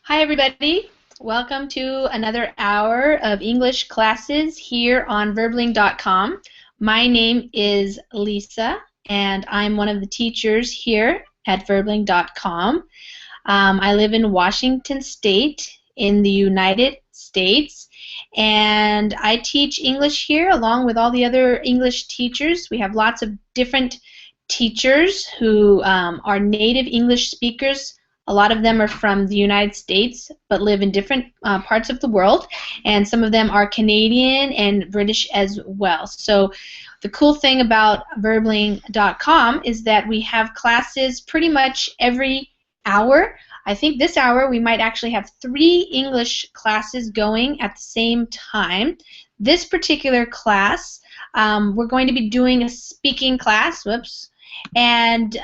Hi, everybody. Welcome to another hour of English classes here on verbling.com. My name is Lisa, and I'm one of the teachers here at verbling.com. I live in Washington State in the United States, and I teach English here along with all the other English teachers. We have lots of different teachers who are native English speakers. A lot of them are from the United States but live in different parts of the world, and some of them are Canadian and British as well. So the cool thing about verbling.com is that we have classes pretty much every hour. I think this hour we might actually have 3 English classes going at the same time. This particular class, we're going to be doing a speaking class, and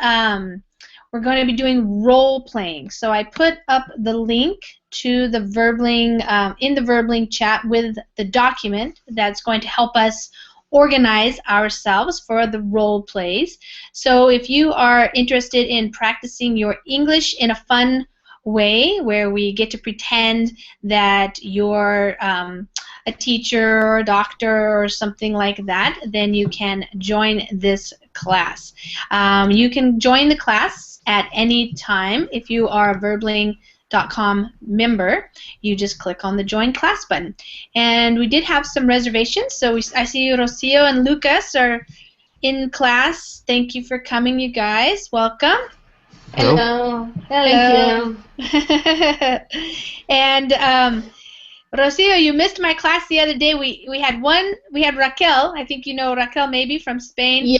we're going to be doing role playing. So I put up the link to the Verbling in the Verbling chat with the document that's going to help us organize ourselves for the role plays. So if you are interested in practicing your English in a fun way where we get to pretend that you're a teacher or a doctor or something like that, then you can join this class. You can join the class at any time. If you are a verbling.com member, you just click on the join class button. And we did have some reservations, so I see Rocio and Lucas are in class. Thank you for coming, you guys. Welcome. Hello. Hello. Thank you. And Rocio, you missed my class the other day. We had Raquel. I think you know Raquel maybe from Spain.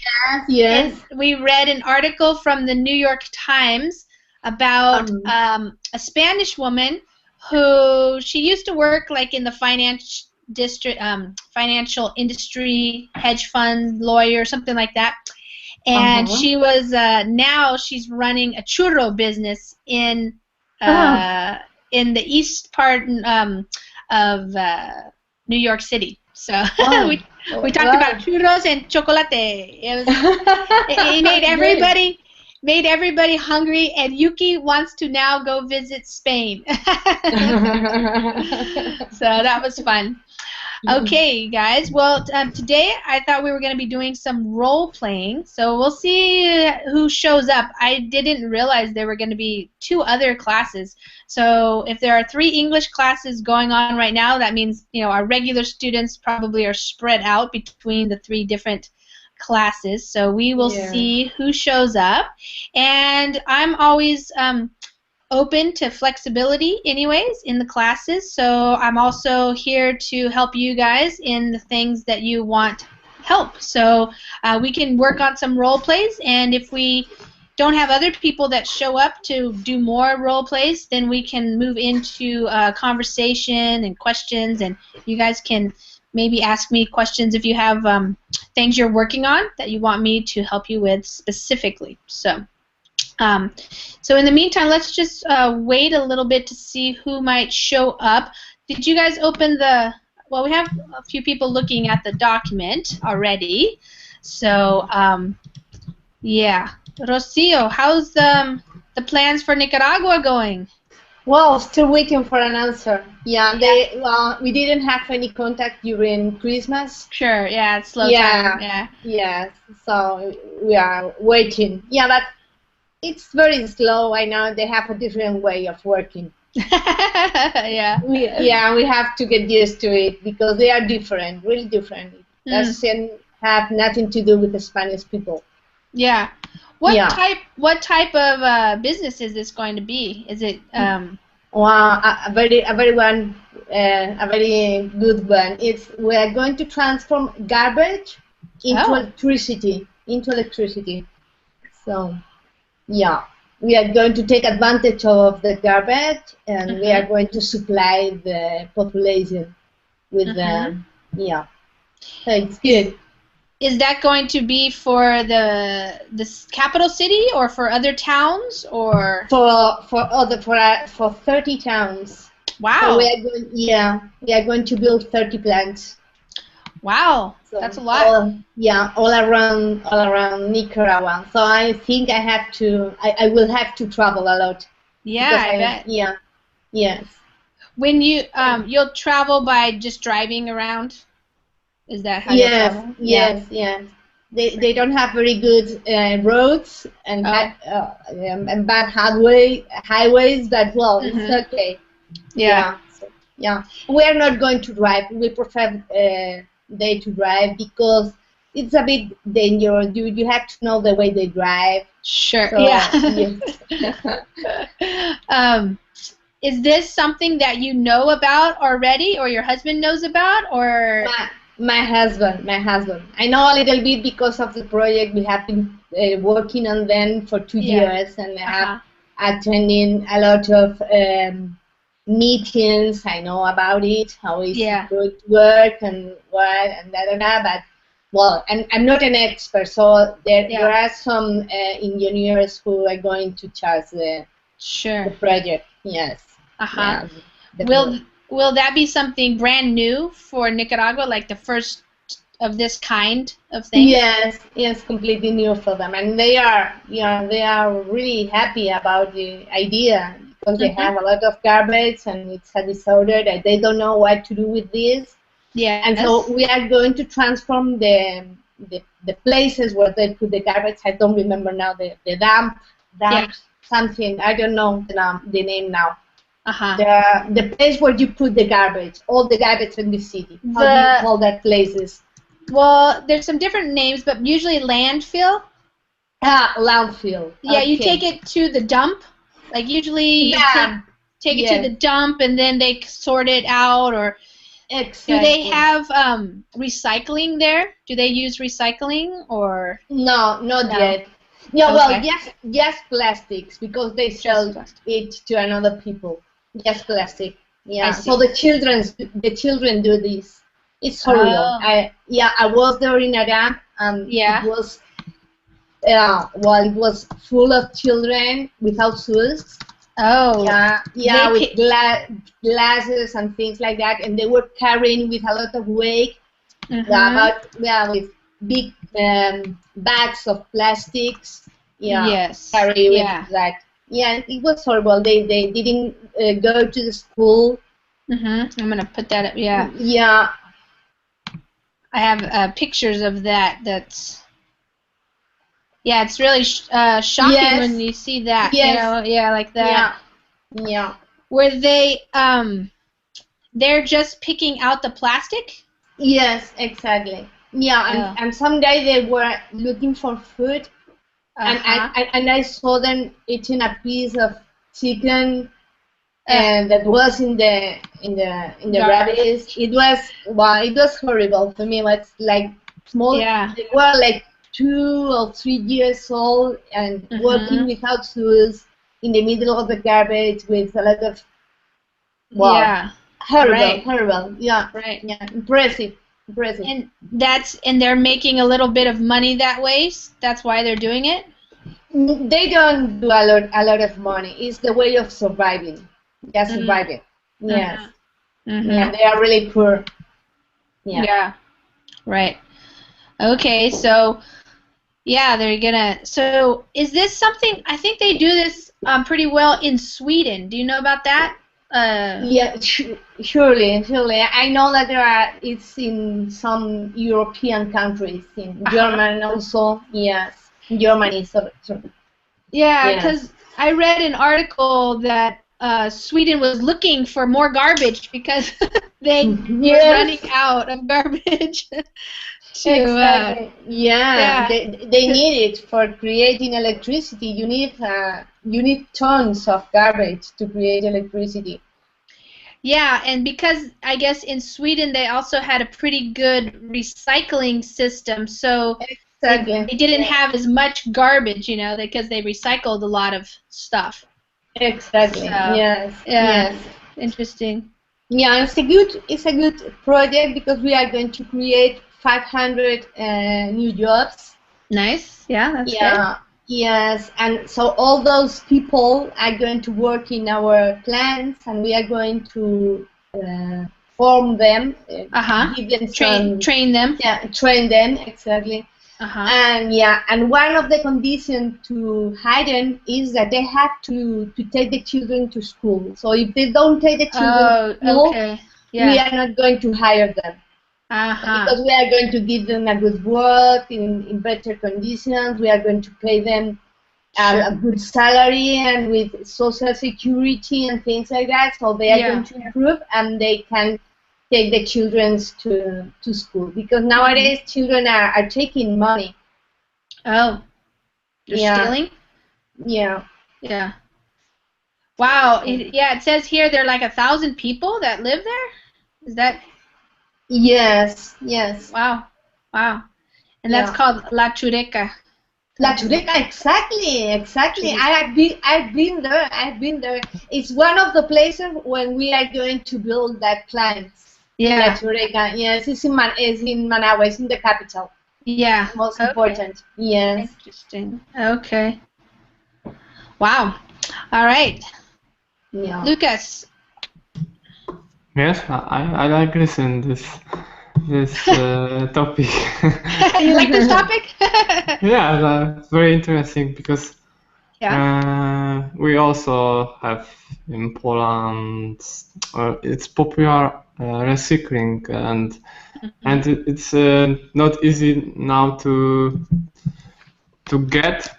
Yes. And we read an article from the New York Times about a Spanish woman who she used to work like in the financial industry, hedge fund lawyer, something like that. And she was now she's running a churro business in the east part of New York City. So we talked about churros and chocolate. It made everybody hungry, and Yuki wants to now go visit Spain. So that was fun. Okay, guys. Well, today I thought we were going to be doing some role playing, so we'll see who shows up. I didn't realize there were going to be 2 other classes. So if there are 3 English classes going on right now, that means our regular students probably are spread out between the 3 different classes. So we will see who shows up, and I'm always open to flexibility anyways in the classes, so I'm also here to help you guys in the things that you want help. So we can work on some role plays, and if we don't have other people that show up to do more role plays, then we can move into conversation and questions, and you guys can maybe ask me questions if you have things you're working on that you want me to help you with specifically. So in the meantime, let's just wait a little bit to see who might show up. Did you guys open well, we have a few people looking at the document already. So, yeah. Rocio, how's the plans for Nicaragua going? Well, still waiting for an answer. Yeah, we didn't have any contact during Christmas. Sure, yeah, it's slow time. Yeah, so we are waiting. Yeah, but it's very slow. I know they have a different way of working. Yeah. We have to get used to it because they are different, really different. It doesn't have nothing to do with the Spanish people. Yeah. What type of business is this going to be? Is it well, a very good one. We are going to transform garbage into electricity. So yeah, we are going to take advantage of the garbage, and we are going to supply the population with so it's good. Is that going to be for the capital city or for other towns or for 30 towns? Wow. So we are going to build 30 plants. Wow, so that's a lot. All around Nicaragua. So I think I will have to travel a lot. Yeah, I bet. Yes. When you'll travel by just driving around? Is that how you'll Yes, travel? Yeah. yes, yes. They don't have very good roads and Oh. and bad highways, but well, it's Mhm. okay. Yeah. Yeah, so, yeah. We are not going to drive. We prefer they to drive because it's a bit dangerous. You have to know the way they drive. Sure. So Yeah. yes. um, is this something that you know about already, or your husband knows about, or? My husband. I know a little bit because of the project. We have been working on them for two Yeah. years, and I have Uh-huh. attending a lot of meetings. I know about it, how is it Yeah. going to work, and what, and da da da. But well, I'm not an expert, so there Yeah. are some engineers who are going to charge the Sure. project. Yes, Uh-huh. yeah, definitely. Will that be something brand new for Nicaragua, like the first of this kind of thing? Yes, yes, completely new for them, and they are really happy about the idea because they Mm-hmm. have a lot of garbage and it's a disorder that they don't know what to do with this, and Yes. so we are going to transform the places where they put the garbage. I don't remember now the Yeah. dump something. I don't know the name now. Uh-huh. The place where you put the garbage, all the garbage in the city. How do you The call that places? Well, there's some different names, but usually landfill. Ah, landfill. Yeah, you take Okay. it to the dump. Like usually you Yeah. take it to Yes. the dump and then they sort it out. Or do they Exactly. have recycling there? Do they use recycling or No, not no? yet. Yeah. Well, Okay, yes, plastics because they just sell plastic. it to another people. Yes, plastic. I Yeah. So see. the children do this. It's horrible. Oh, I was there in Aram. It yeah. was it was full of children without shoes. Oh, Yeah, they with pick. glasses and things like that, and they were carrying with a lot of weight. Yeah, Mm-hmm. but yeah, with big bags of plastics. Yeah, Yes. carry with Yeah. that. Yeah, it was horrible. They didn't go to the school. Mm-hmm. I'm gonna put that up. Yeah, Yeah, I have pictures of that. Yeah, it's really shocking when yes, you see that, yes, yeah, like that. yeah, yeah. Were they're just picking out the plastic? Yes, exactly. Yeah, Oh. and some guy they were looking for food, and Uh-huh. I saw them eating a piece of chicken Ugh, and that was in the garbage. rabbits. It was horrible for me. It was like small. Yeah. They were like 2 or 3 years old and working Mm-hmm. without shoes in the middle of the garbage with a lot of wow, Yeah. horrible, Right. horrible. Yeah, Right. yeah, impressive, impressive. And they're making a little bit of money that way. That's why they're doing it. They don't do a lot of money. It's the way of surviving. They're Mm. surviving. Yes, Mm-hmm. Mm-hmm. yeah, they are really poor. Yeah. Yeah. Right. Okay. So yeah, they're gonna. So is this something? I think they do this pretty well in Sweden. Do you know about that? Yeah, surely. I know that it's in some European countries, in Uh-huh. Germany also. Yes, in Germany. So Yeah, yes. because I read an article that Sweden was looking for more garbage because they were running Yes, out of garbage to exactly. Yeah, yeah they to, need it for creating electricity. You need tons of garbage to create electricity. yeah, and because I guess in Sweden they also had a pretty good recycling system, so Exactly. they didn't have as much garbage, because they recycled a lot of stuff. Exactly. So Yes. yeah, Yes. interesting. Yeah, it's a good project because we are going to create 500 new jobs. Nice. Yeah, that's good. Yeah, yes, and so all those people are going to work in our plants, and we are going to form them, Uh-huh. give them Train some, train them. yeah, train them exactly, And and one of the conditions to hire them is that they have to take the children to school. So if they don't take the children to school, we are not going to hire them. Because we are going to give them a good work in better conditions. We are going to pay them a good salary and with social security and things like that. So they are going to improve and they can take the children to school. Because nowadays children are taking money. Oh, they're stealing? Yeah. Yeah. Wow. It says here there are like 1,000 people that live there. Is that? Yes. Yes. Wow. Wow. And that's called La Chureca. La Chureca, exactly. I've been there. It's one of the places when we are going to build that plant. La Chureca. Yes, it's in Managua. It's in the capital. Yeah. Most important. Yes. Interesting. Okay. Wow. All right. Yeah. Lucas. Yes, I like listening this topic. You like this topic? Yeah, it's very interesting because we also have in Poland it's popular recycling and it's not easy now to get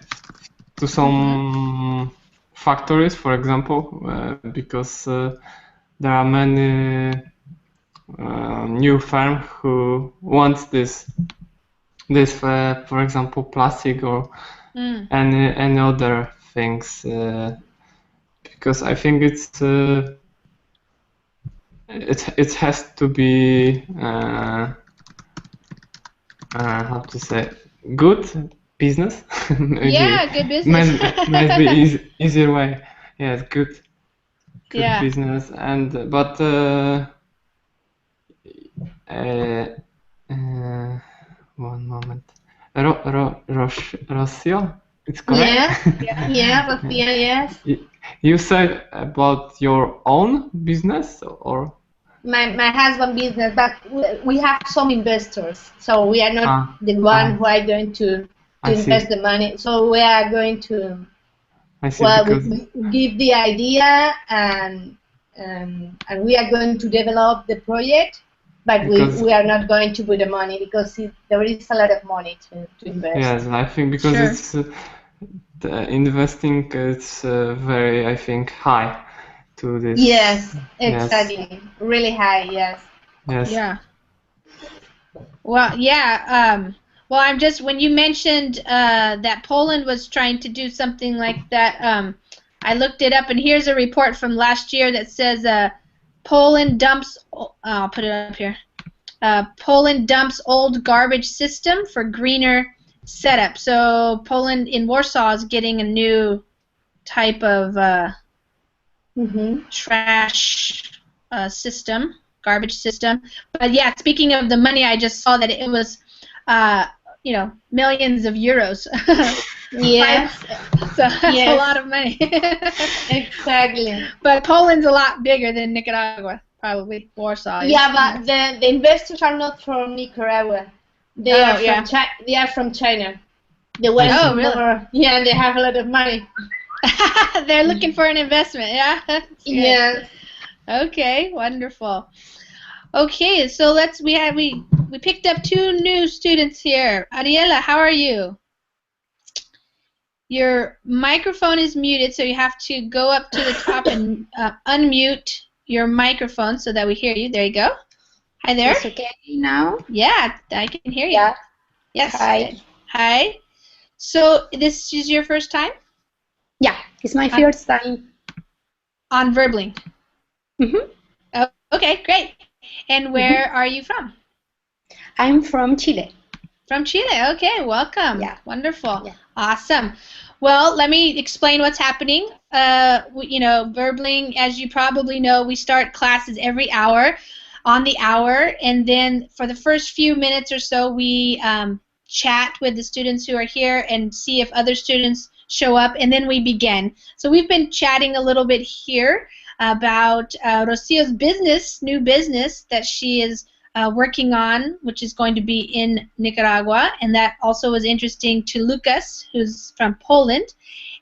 to some factories, for example, because there are many new firms who want this for example plastic or any other things because I think it has to be how to say good business. Good business. might be easier way. Yes, good business and but one moment. Rocio? It's correct? Yeah, yes. You said about your own business or? My husband's business, but we have some investors, so we are not the one who are going to invest the money. So we are going to we give the idea and we are going to develop the project, but we are not going to put the money because there is a lot of money to invest. Yes, I think because it's the investing is very, I think, high to this. Yes, exactly. Yes. Really high, yes. Yes. Yeah. Well, yeah. Well, I'm just, when you mentioned that Poland was trying to do something like that, I looked it up, and here's a report from last year that says Poland dumps, I'll put it up here, Poland dumps old garbage system for greener setup. So Poland in Warsaw is getting a new type of trash system, garbage system. But yeah, speaking of the money, I just saw that it was, millions of euros. Yes. So that's a lot of money. Exactly. But Poland's a lot bigger than Nicaragua, probably. Warsaw. Yeah, but the investors are not from Nicaragua. They are from China. They went really? Yeah, they have a lot of money. They're looking for an investment, yeah? Yes. Okay, wonderful. Okay, so we picked up 2 new students here. Ariela, how are you? Your microphone is muted, so you have to go up to the top and unmute your microphone so that we hear you. There you go. Hi there. It's okay now? Yeah, I can hear you. Yeah. Yes. Hi. Hi. So this is your first time? Yeah, it's my first time. On Verbling? Mm-hmm. Oh, okay, great. And where are you from? I'm from Chile. From Chile, okay, welcome. Yeah. Wonderful. Yeah. Awesome. Well, let me explain what's happening. Verbling, as you probably know, we start classes every hour, on the hour, and then for the first few minutes or so, we chat with the students who are here and see if other students show up, and then we begin. So we've been chatting a little bit here about Rocio's business, new business that she is working on, which is going to be in Nicaragua, and that also was interesting to Lucas, who's from Poland.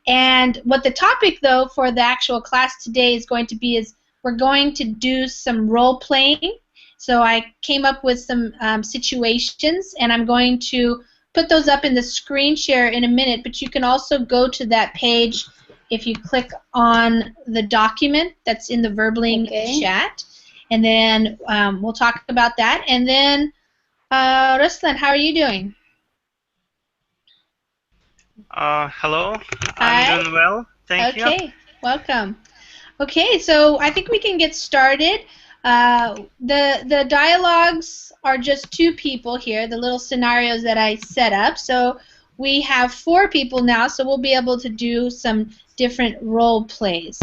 And what the topic, though, for the actual class today is going to be is we're going to do some role playing. So I came up with some situations, and I'm going to put those up in the screen share in a minute, but you can also go to that page if you click on the document that's in the Verbling chat, and then we'll talk about that. And then, Ruslan, how are you doing? Hello. Hi. I'm doing well. Thank you. Okay, welcome. Okay, so I think we can get started. The dialogues are just two people here, the little scenarios that I set up. So we have 4 people now, so we'll be able to do some different role plays.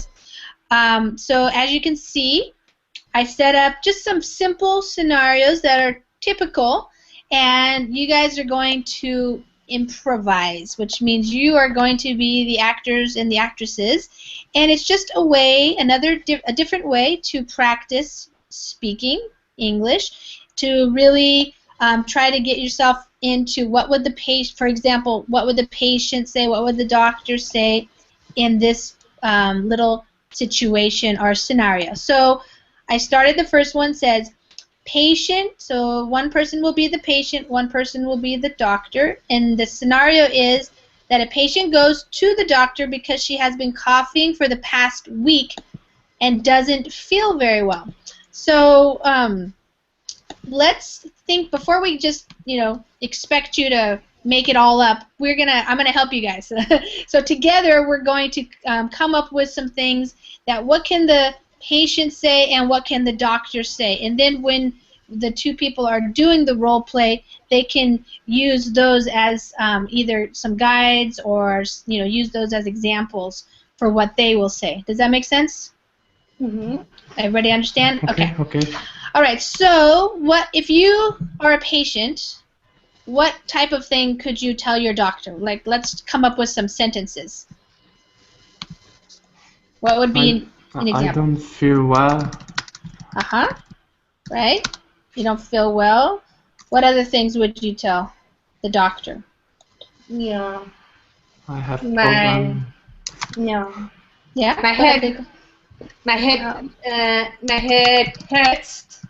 So as you can see, I set up just some simple scenarios that are typical, and you guys are going to improvise, which means you are going to be the actors and the actresses, and it's just a way, a different way to practice speaking English, to really try to get yourself into what would the patient, for example, what would the patient say, what would the doctor say in this little situation or scenario. So I started, the first one says, patient, so one person will be the patient, one person will be the doctor, and the scenario is that a patient goes to the doctor because she has been coughing for the past week and doesn't feel very well. So let's think, before we just, expect you to make it all up, I'm gonna help you guys. So together we're going to come up with some things that what can the patient say and what can the doctor say, and then when the 2 people are doing the role play, they can use those as either some guides or use those as examples for what they will say. Does that make sense? Mm-hmm. Everybody understand? Okay. All right, so what if you are a patient, what type of thing could you tell your doctor? Like, let's come up with some sentences. What would be an example? I don't feel well. Right? You don't feel well. What other things would you tell the doctor? Yeah. I have problem. No. Yeah. My head hurts.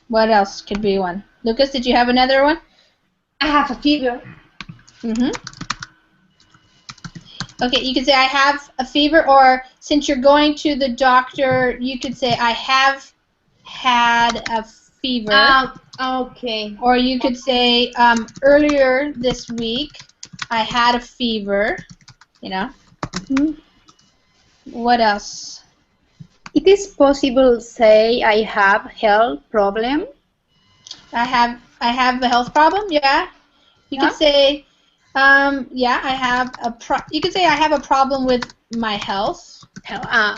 What else could be one? Lucas, did you have another one? I have a fever. Okay, you could say I have a fever, or since you're going to the doctor, you could say I have had a fever. Okay. Or you could say earlier this week I had a fever. What else? It is possible to say I have health problem. I have a health problem. Yeah. You could say I have you could say I have a problem with my health.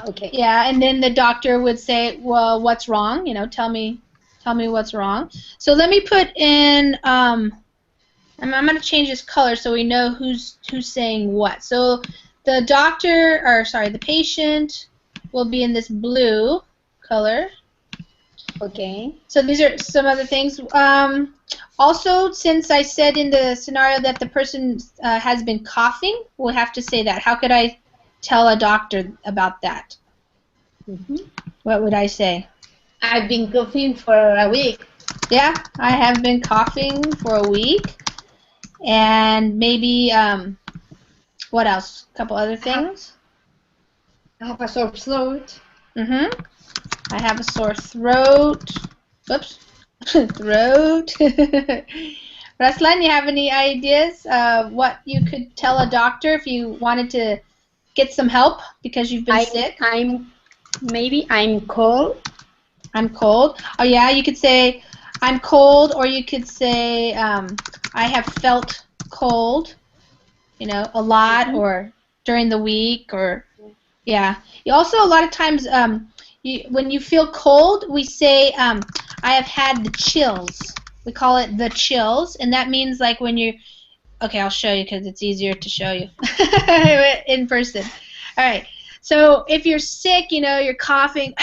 Okay. Yeah, and then the doctor would say, well, what's wrong? Tell me what's wrong. So let me put in I'm going to change this color so we know who's saying what. So the the patient will be in this blue color. Okay. So these are some other things. Also, since I said in the scenario that the person has been coughing, we'll have to say that. How could I tell a doctor about that? What would I say? I've been coughing for a week. Yeah, I have been coughing for a week. And maybe, what else? A couple other things? I have a sore throat. I have a sore throat. Whoops. Throat. Ruslan, you have any ideas what you could tell a doctor if you wanted to get some help because you've been sick? I'm cold. I'm cold. Oh yeah, you could say I'm cold, or you could say I have felt cold, a lot, or during the week, or yeah. You also, a lot of times when you feel cold, we say I have had the chills. We call it the chills, and that means like when you. Okay, I'll show you because it's easier to show you in person. All right. So if you're sick, you know, you're coughing,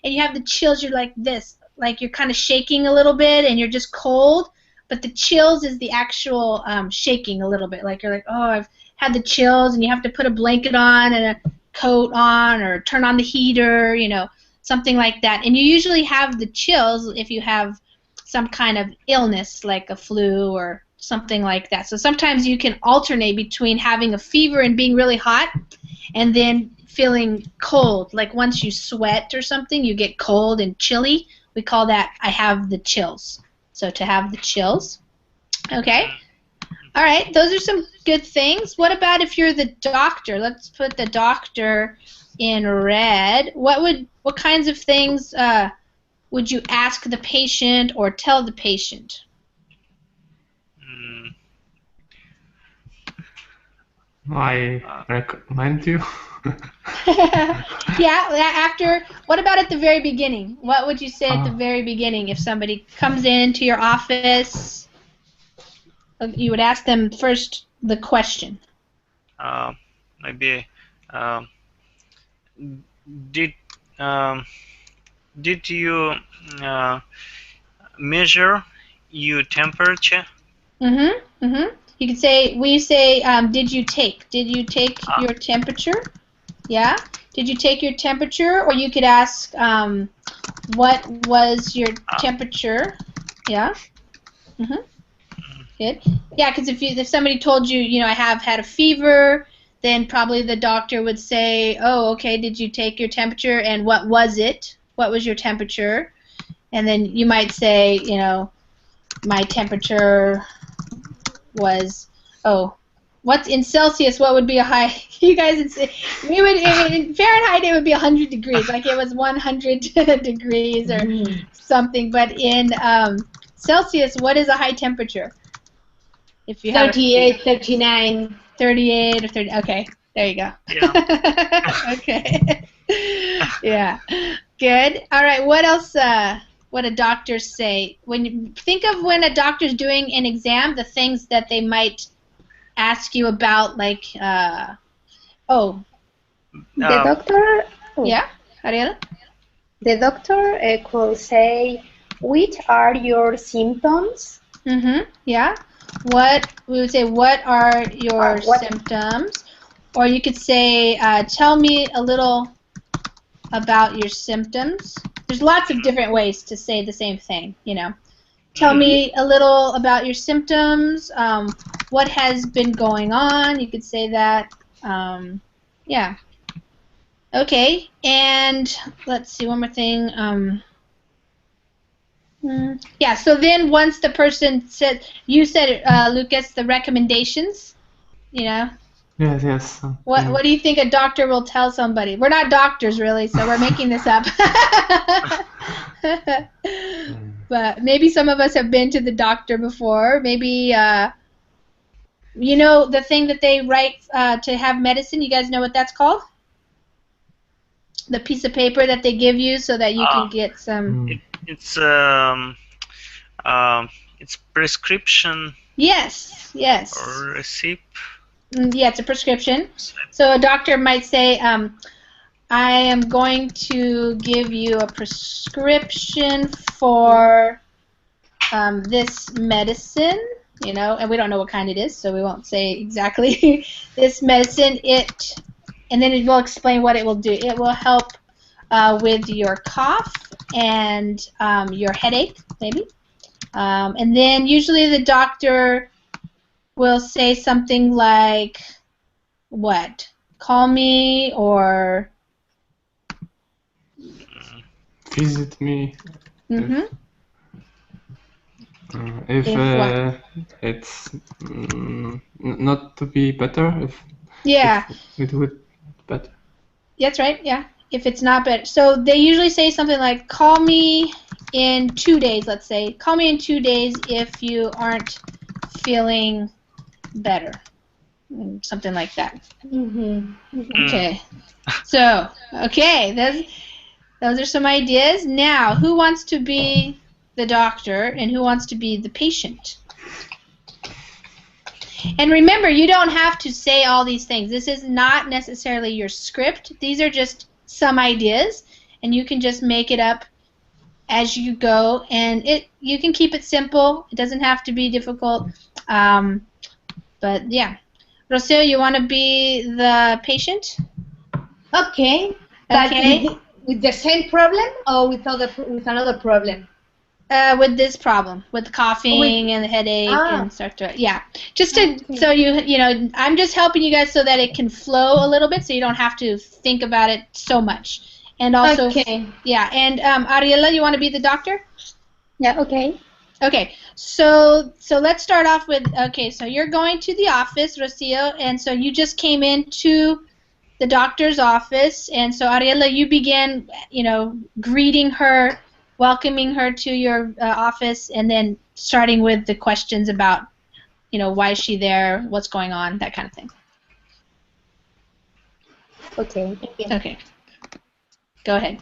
and you have the chills, you're like this, like you're kind of shaking a little bit, and you're just cold. But the chills is the actual shaking a little bit. Like you're like, oh, I've had the chills, and you have to put a blanket on and a coat on, or turn on the heater, you know, something like that. And you usually have the chills if you have some kind of illness like a flu or something like that. So sometimes you can alternate between having a fever and being really hot and then feeling cold. Like once you sweat or something, you get cold and chilly. We call that I have the chills. So to have the chills. Okay. All right. Those are some good things. What about if you're the doctor? Let's put the doctor in red. What kinds of things would you ask the patient or tell the patient? I recommend you. Yeah, after, what about at the very beginning? What would you say at the very beginning if somebody comes into your office? You would ask them first the question. Maybe did you measure your temperature? You could say, we say, did you take your temperature? Yeah. Did you take your temperature? Or you could ask, what was your temperature? Yeah. Good. Yeah, because if somebody told you, you know, I have had a fever, then probably the doctor would say, oh, okay, did you take your temperature, and what was it? What was your temperature? And then you might say, you know, my temperature was, oh, what's in Celsius? What would be a high? You guys would say, we would in Fahrenheit it would be 100 degrees, like it was 100 degrees or something. But in Celsius, what is a high temperature? If you 38, 39. 38 or 30. Okay, there you go. Yeah. Okay. Yeah. Good. All right. What else? What do doctors say? When you think of when a doctor's doing an exam, the things that they might ask you about, like, The doctor. Yeah, Ariela? The doctor could say, which are your symptoms? Yeah. We would say, what are your symptoms? Or you could say, tell me a little about your symptoms. There's lots of different ways to say the same thing, you know. Tell me a little about your symptoms. What has been going on? You could say that. Yeah. Okay. And let's see, one more thing. Yeah, so then once the person said, you said, Lucas, the recommendations, you know? Yes. What do you think a doctor will tell somebody? We're not doctors, really, so we're making this up. But maybe some of us have been to the doctor before. Maybe, you know, the thing that they write to have medicine, you guys know what that's called? The piece of paper that they give you so that you can get some... It's prescription. Yes. Or receipt. Yeah, it's a prescription. So a doctor might say, I am going to give you a prescription for this medicine, you know, and we don't know what kind it is, so we won't say exactly this medicine. And then it will explain what it will do. It will help with your cough and your headache, maybe. And then usually the doctor will say something like, what? Call me, or visit me. If it's not to be better, if it would better. That's right, yeah. If it's not better. So they usually say something like, call me in 2 days, let's say. Call me in 2 days if you aren't feeling better. Something like that. Okay. So, okay, those are some ideas. Now, who wants to be the doctor and who wants to be the patient? And remember, you don't have to say all these things. This is not necessarily your script. These are just some ideas, and you can just make it up as you go. And you can keep it simple. It doesn't have to be difficult. But yeah. Rocio, you want to be the patient? Okay. But Okay. with the same problem or with another problem? With this problem, with coughing and the headache and stuff. Yeah, just to so you know, I'm just helping you guys so that it can flow a little bit, so you don't have to think about it so much. And also, yeah. And Ariela, you want to be the doctor? Yeah. Okay. Okay. So let's start off with so you're going to the office, Rocio, and so you just came into the doctor's office, and so Ariela, you began, greeting her, welcoming her to your office, and then starting with the questions about, why is she there, what's going on, that kind of thing. Okay. Okay. Go ahead.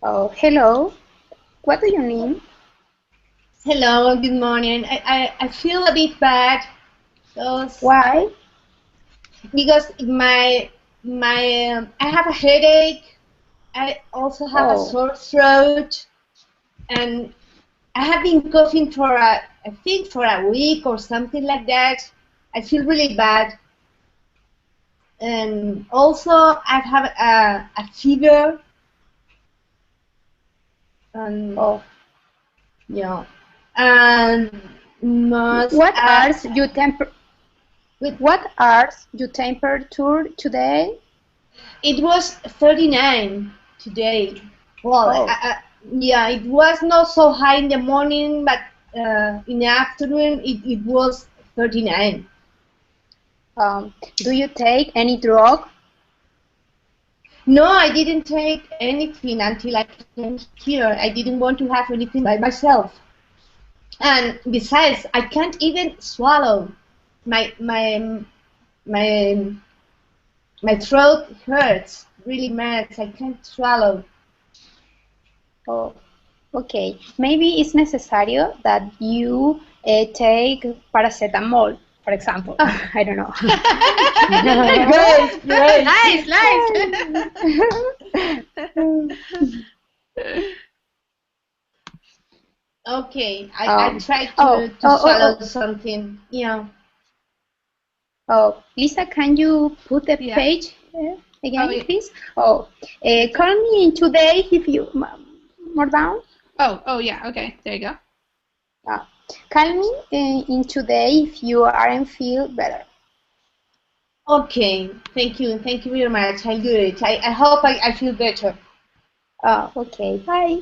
Oh, hello. What do you need? Hello, good morning. I feel a bit bad. Why? Because I have a headache. I also have a sore throat, and I have been coughing for I think for a week or something like that. I feel really bad, and also I have a fever. And yeah, and what are your temperature today? It was 39 today. Well, yeah, it was not so high in the morning, but in the afternoon it was 39. Do you take any drug? No, I didn't take anything until I came here. I didn't want to have anything by myself. And besides, I can't even swallow. My throat hurts really much. I can't swallow. Oh, okay. Maybe it's necessary that you take paracetamol, for example. I don't know. Great. Nice. Okay, I tried to swallow something. Yeah. Oh, Lisa, can you put the page again, please? Call me in 2 days if you more down. Oh yeah. Okay, there you go. Call me in 2 days if you aren't feel better. Okay, thank you very much. I'll do it. I hope I feel better. Okay, bye.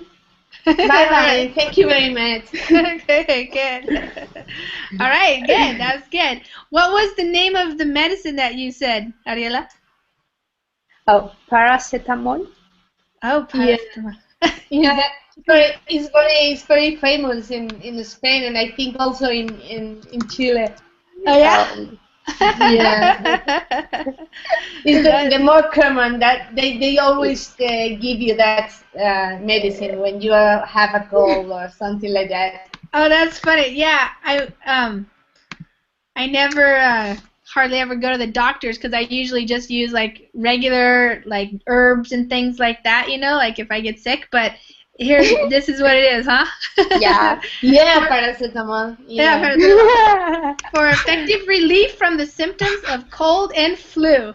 Bye. Thank you very much. Okay, good. All right, good. That's good. What was the name of the medicine that you said, Ariela? Oh, paracetamol. Oh, paracetamol. Yeah, it's very famous in Spain, and I think also in Chile. Oh yeah. Yeah. It's the more common that they always give you that medicine when you have a cold or something like that. Oh, that's funny. Yeah, I never hardly ever go to the doctors because I usually just use like regular like herbs and things like that, like if I get sick. But here, this is what it is, huh? Yeah, paracetamol. Yeah, paracetamol. For effective relief from the symptoms of cold and flu.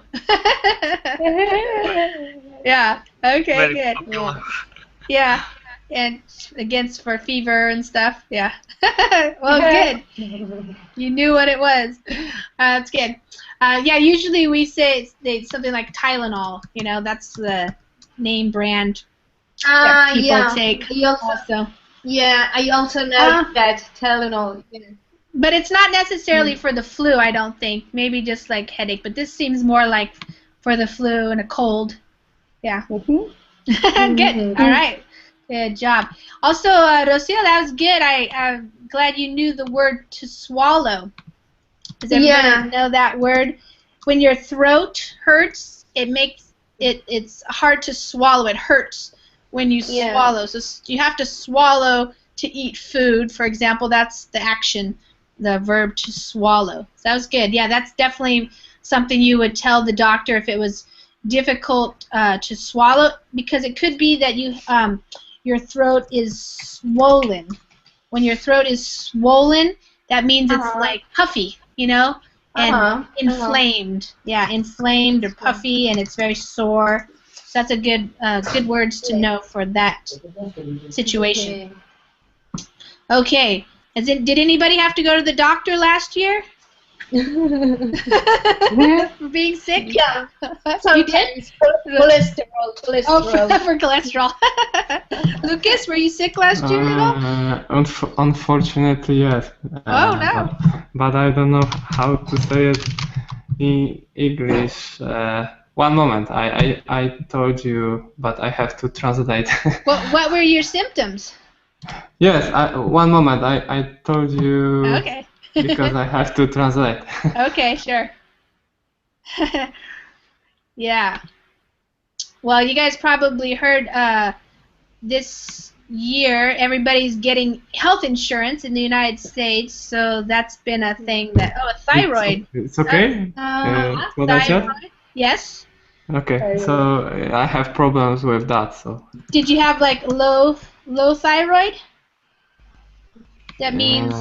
Yeah. Okay. Good. Popular. Yeah. And against for fever and stuff. Yeah. Well, good. You knew what it was. That's good. Yeah. Usually we say something like Tylenol. That's the name brand that people take. I also know that Tylenol. Yeah. But it's not necessarily for the flu, I don't think. Maybe just like headache. But this seems more like for the flu and a cold. Yeah. Good. All right. Good job. Also, Rocio, that was good. I'm glad you knew the word to swallow. Does everybody know that word? When your throat hurts, it's hard to swallow. It hurts when you swallow. So you have to swallow to eat food. For example, that's the action. the verb to swallow. So that was good. Yeah, that's definitely something you would tell the doctor if it was difficult to swallow, because it could be that your throat is swollen. When your throat is swollen, that means it's like puffy, you know, and inflamed. Yeah, inflamed or puffy, and it's very sore. So that's a good words to know for that situation. Okay. Did anybody have to go to the doctor last year? For being sick? Yeah. Sometimes. Cholesterol. Oh, for cholesterol. Lucas, were you sick last year at all? Unfortunately, yes. Oh, no. But I don't know how to say it in English. One moment, I told you, but I have to translate. What were your symptoms? Yes, one moment, I told you. Okay. Because I have to translate. Okay, sure. Yeah. Well, you guys probably heard this year everybody's getting health insurance in the United States, so that's been a thing that a thyroid. It's okay? Thyroid. Yes. Okay, so I have problems with that. So. Did you have like low thyroid? That means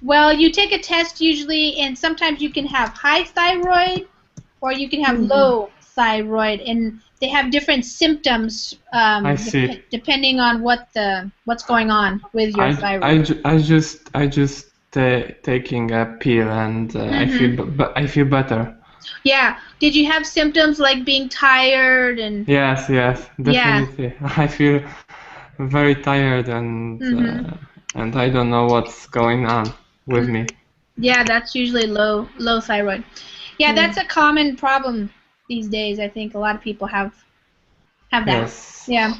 well, you take a test usually, and sometimes you can have high thyroid, or you can have low thyroid, and they have different symptoms depending on what's going on with your thyroid. I just taking a pill, and I feel better. Yeah. Did you have symptoms like being tired and? Yes, definitely. Yeah. I feel very tired, and I don't know what's going on with me. Yeah, that's usually low thyroid. Yeah, that's a common problem these days. I think a lot of people have that. Yes. Yeah.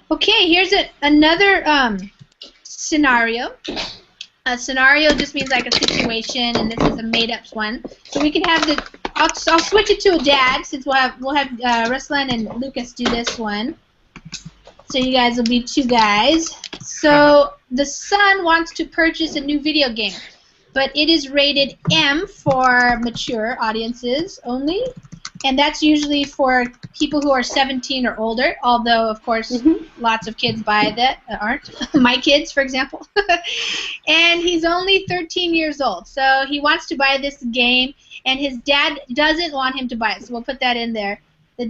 Okay, here's another scenario. A scenario just means like a situation, and this is a made-up one. So we can have I'll switch it to a dad, since we'll have Ruslan and Lucas do this one. So you guys will be two guys. So the son wants to purchase a new video game, but it is rated M for mature audiences only, and that's usually for people who are 17 or older, although, of course, lots of kids buy that aren't. My kids, for example. And he's only 13 years old, so he wants to buy this game, and his dad doesn't want him to buy it, so we'll put that in there. The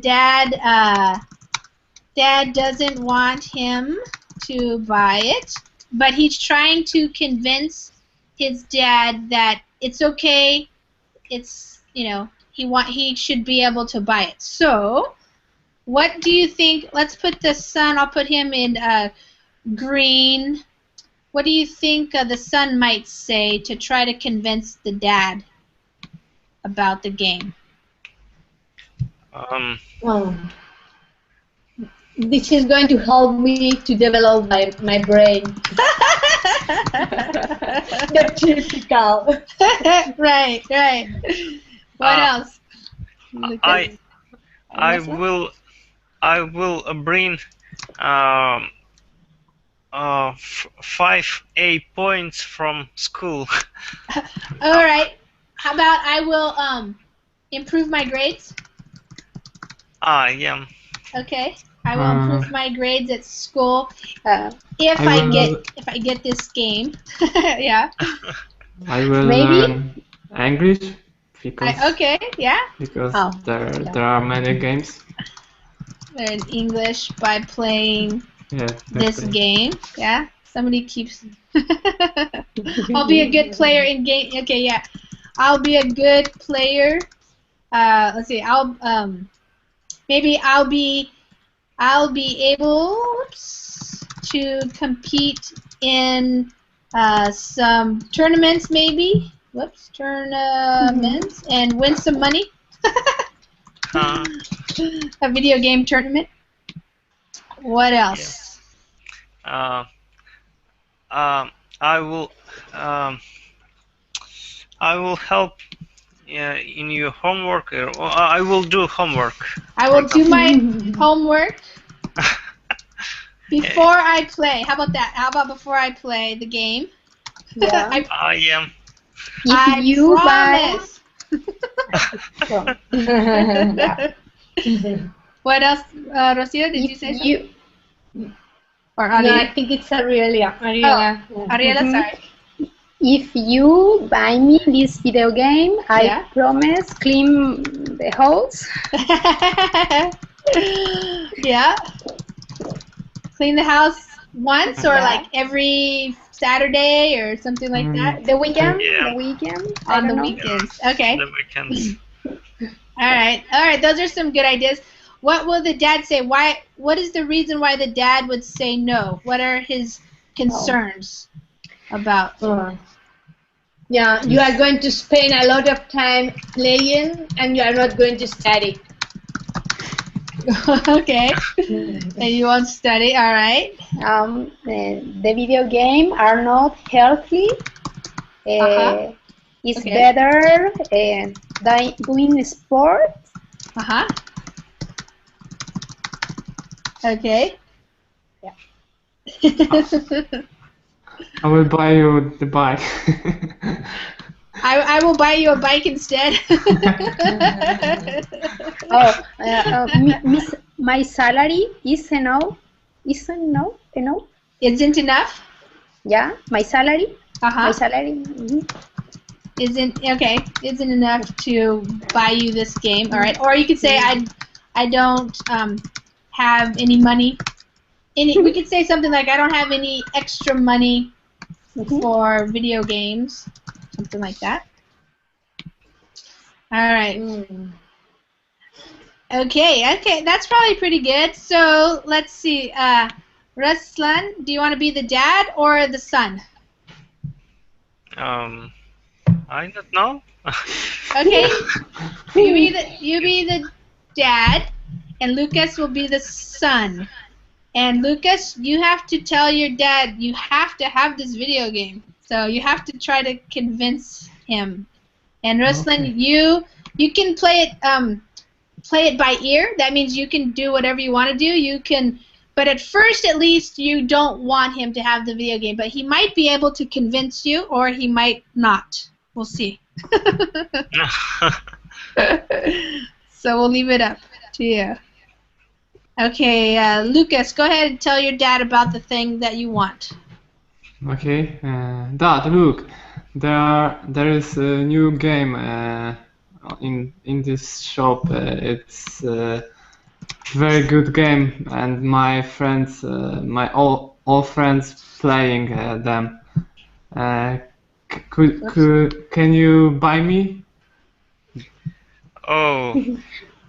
dad doesn't want him to buy it, but he's trying to convince his dad that it's okay, it's, you know, he should be able to buy it. So, what do you think? Let's put the son, I'll put him in green. What do you think the son might say to try to convince the dad about the game? This is going to help me to develop my brain. The typical. Right. What else? I will bring 5A points from school. All right. How about I will improve my grades? Yeah. Okay. I will improve my grades at school if I get this game. Yeah. I will learn English because because there are many games. Learn English by playing this game. Yeah. Somebody keeps. I'll be a good player in game. Okay. Yeah. I'll be a good player. Let's see. I'll be able to compete in some tournaments, maybe. Tournaments, and win some money. A video game tournament. What else? I will help in your homework, or I will do homework. I will do my homework before I play. How about that? How about before I play the game? Yeah. I am. If you buy, promise. What else, Rocio? Did you if say something? you, Or No, I Ariela? think it's Ariela. Ariela. Ariela, Mhm. sorry. If you buy me this video game, I Yeah. promise clean the house. Yeah. Clean the house once or Yeah. like every Saturday or something like that? The weekend, Yeah. the weekend. I On the don't know. weekends. Okay. The weekends. All right. All right. Those are some good ideas. What will the dad say? Why? What is the reason why the dad would say no? What are his concerns about? Yeah, you are going to spend a lot of time playing and you are not going to study. Okay. And you won't study. All right. The video game are not healthy. It's Okay. better than doing sports. Okay. Yeah. I will buy you the bike. I will buy you a bike instead. My salary is enough. Isn't enough? Isn't enough? Yeah, my salary. My Uh-huh. salary. Isn't enough to buy you this game. All right. Or you could say I don't have any money. We could say something like I don't have any extra money for video games. Something like that. All right. Okay, that's probably pretty good. So let's see. Ruslan, do you want to be the dad or the son? I don't know. Okay, you be the dad, and Lucas will be the son. And Lucas, you have to tell your dad you have to have this video game. So you have to try to convince him. And Ruslan, Okay. you can play it by ear. That means you can do whatever you want to do. You can, but at first, at least, you don't want him to have the video game. But he might be able to convince you, or he might not. We'll see. So we'll leave it up to you. Okay, Lucas, go ahead and tell your dad about the thing that you want. Okay. Dad, look, there is a new game in this shop. It's very good game, and my friends, my all friends playing them. Can you buy me? Oh,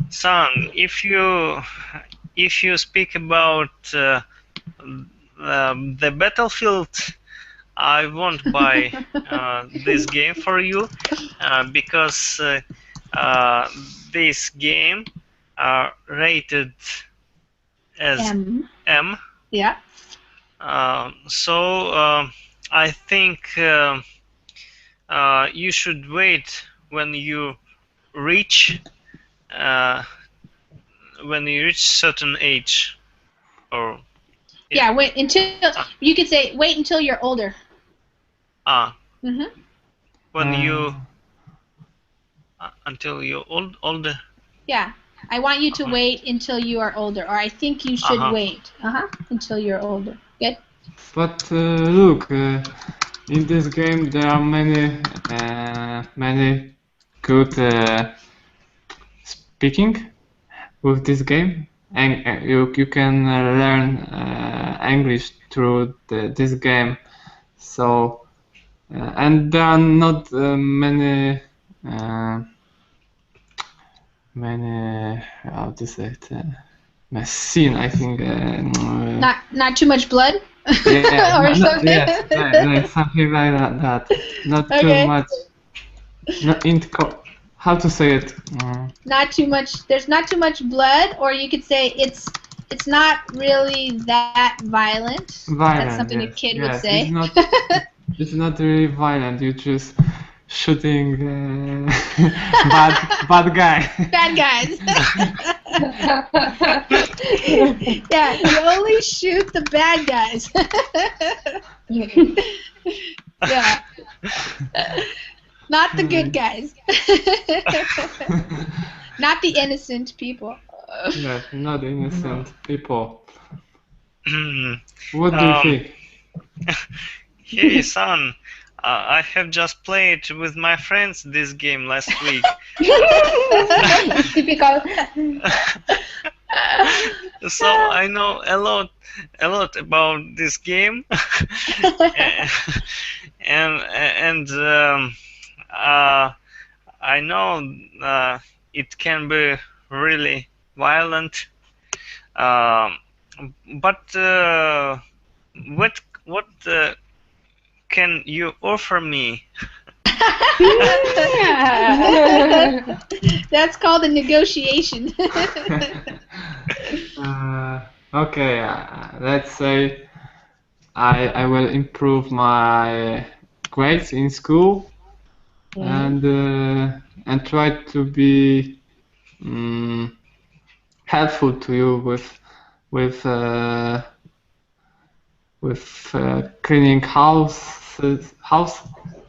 son, if you speak about the battlefield, I won't buy this game for you because this game rated as M. Yeah. So I think you should wait when you reach certain age, or Yeah, wait until you could say wait until you're older. when you until you're older. Yeah, I want you to wait until you are older, or I think you should wait until you're older. Good. But look, in this game there are many good speaking with this game, and you can learn English through this game. So and there are not many how to say it scene, I think. Not too much blood. Yeah, or something. yes, something like that. Not too much. Not how to say it? Not too much. There's not too much blood, or you could say it's not really that violent. That's something a kid would say. It's not really violent. You're just shooting bad guy. Bad guys. Yeah, you only shoot the bad guys. Yeah. Not the good guys. Not the innocent people. Yes, not innocent people. Hmm. What do you think? Hey son, I have just played with my friends this game last week. It's typical. So I know a lot about this game, and I know it can be really violent. Um, but what can you offer me? That's called a negotiation. Okay, let's say I will improve my grades in school and try to be helpful to you with cleaning house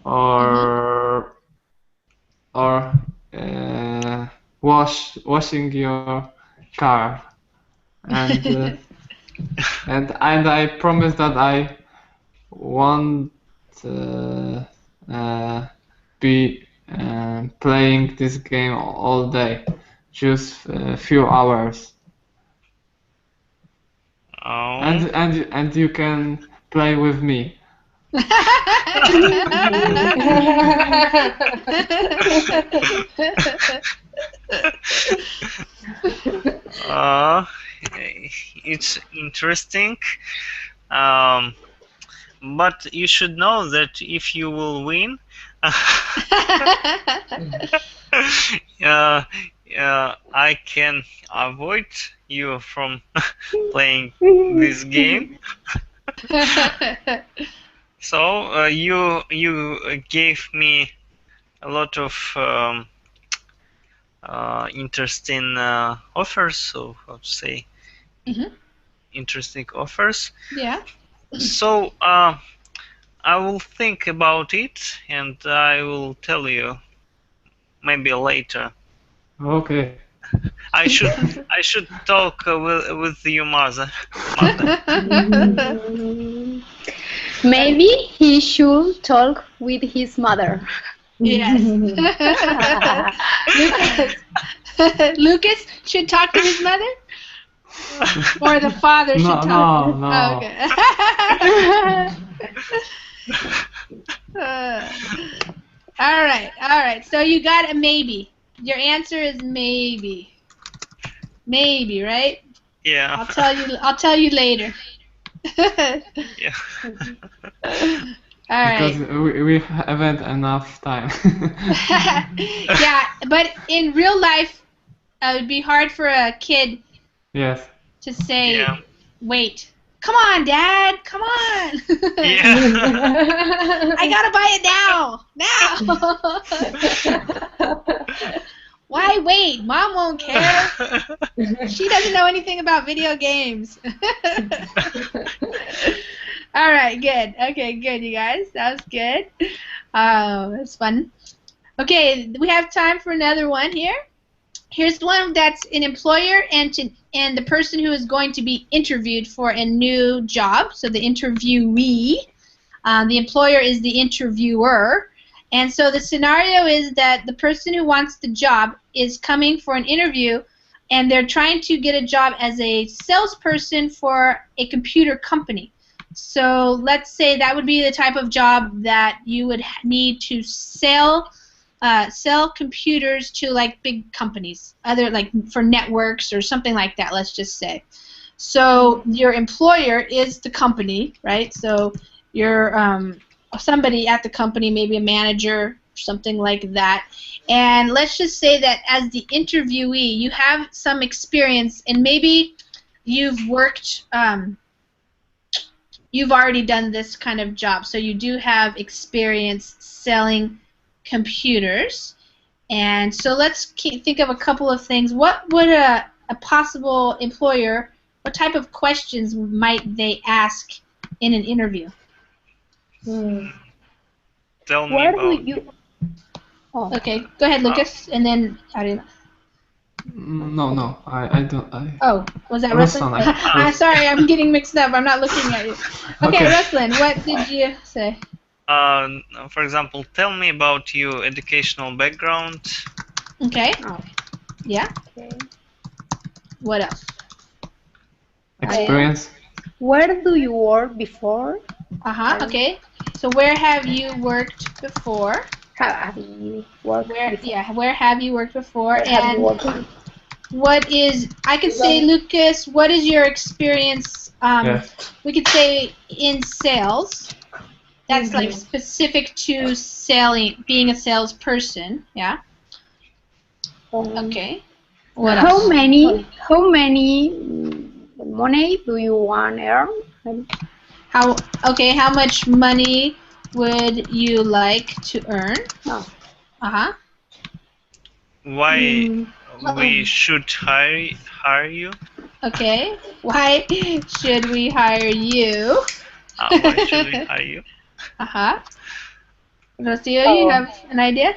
or washing your car and and I promise that I won't be playing this game all day, just a few hours. Oh, And you can play with me. uh, it's interesting. Um, but you should know that if you will win, uh, I can avoid you from playing this game. So you gave me a lot of interesting offers. So how to say, interesting offers. Yeah. So I will think about it and I will tell you maybe later. Okay. I should talk with your mother. Maybe he should talk with his mother. Yes. Lucas should talk to his mother? Or the father should talk? No. Oh, okay. All right. So you got a maybe. Your answer is maybe. Maybe, right? Yeah. I'll tell you later. Yeah. All right. Because we haven't enough time. Yeah, but in real life, it would be hard for a kid Yes. to say, Yeah. wait, come on, Dad, come on. Yeah. I gotta buy it now. Why wait? Mom won't care. She doesn't know anything about video games. All right, good. Okay, good, you guys. That was good. That's fun. Okay, we have time for another one here. Here's one that's an employer and the person who is going to be interviewed for a new job. So the interviewee, the employer is the interviewer. And so the scenario is that the person who wants the job is coming for an interview, and they're trying to get a job as a salesperson for a computer company. So let's say that would be the type of job that you would need to sell computers to like big companies, other like for networks or something like that. Let's just say. So your employer is the company, right? So you're somebody at the company, maybe a manager, something like that. And let's just say that as the interviewee, you have some experience, and maybe you've worked, you've already done this kind of job, so you do have experience selling computers. And so let's think of a couple of things. What would a possible employer, what type of questions might they ask in an interview? Tell me Where do about. you? Oh, Okay, go ahead, Lucas, and then Ariela. No, I don't. Oh, was that Ruslan, Ruslan? I'm sorry, I'm getting mixed up. I'm not looking at you. Okay, Ruslan, what did you say? For example, tell me about your educational background. Okay. oh, Yeah. okay. What else? Experience. Where do you work before? Okay. So where have you worked before? Have you worked before? Yeah, where have you worked before? Where have you And worked? what is, I could say, Lucas, what is your experience, we could say in sales. That's like specific to selling, being a salesperson, yeah? Okay. What How else? many money do you want to earn? How much money would you like to earn? Oh. Why we should hire you? Okay. Why should we hire you? Why should we hire you? Rocio, you have an idea?